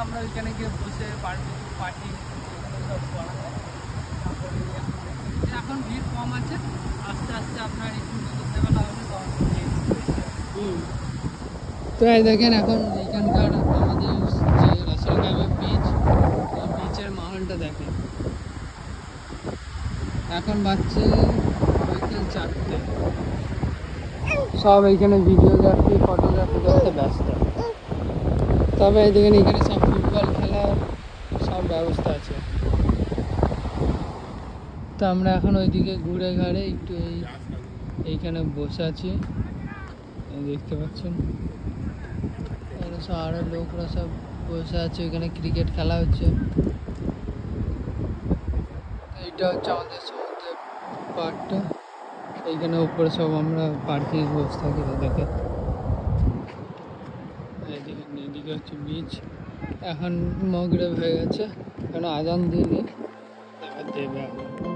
আমরা ওইখানে গিয়ে বসে পার্টি সব করা হয়। তারপরে এখন ভিড় কম আছে, আস্তে আস্তে আপনার একটু সন্ধ্যেবেলা হবে তখন ভিড় বেশি হবে। তো এই দেখেন এখন এইখানকার আমাদের যে রাসেলগাঁওয়ের বিচ, এই বিচের মাহলটা দেখেন। এখন বাজছে বিকেল 4টে, সব এইখানে ভিডিওগ্রাফি ফটোগ্রাফি করতে ব্যস্ত। তবে এই দেখেন এখানে সব ফুটবল খেলার সব ব্যবস্থা আছে। তো আমরা এখন ওইদিকে ঘুরে ঘাড়ে একটু এইখানে বসে আছি, দেখতে পাচ্ছেন সব আরো লোকরা সব বসে আছে, ওইখানে ক্রিকেট খেলা হচ্ছে। এইটা হচ্ছে আমাদের সমুদ্র পার্কটা, এইখানে উপরে সব আমরা পার্কে বসে থাকি। দেখে এদিকে হচ্ছে বিচ। এখন মগরেব হয়ে গেছে, কেন আজান দিইনি, দেবে এখন।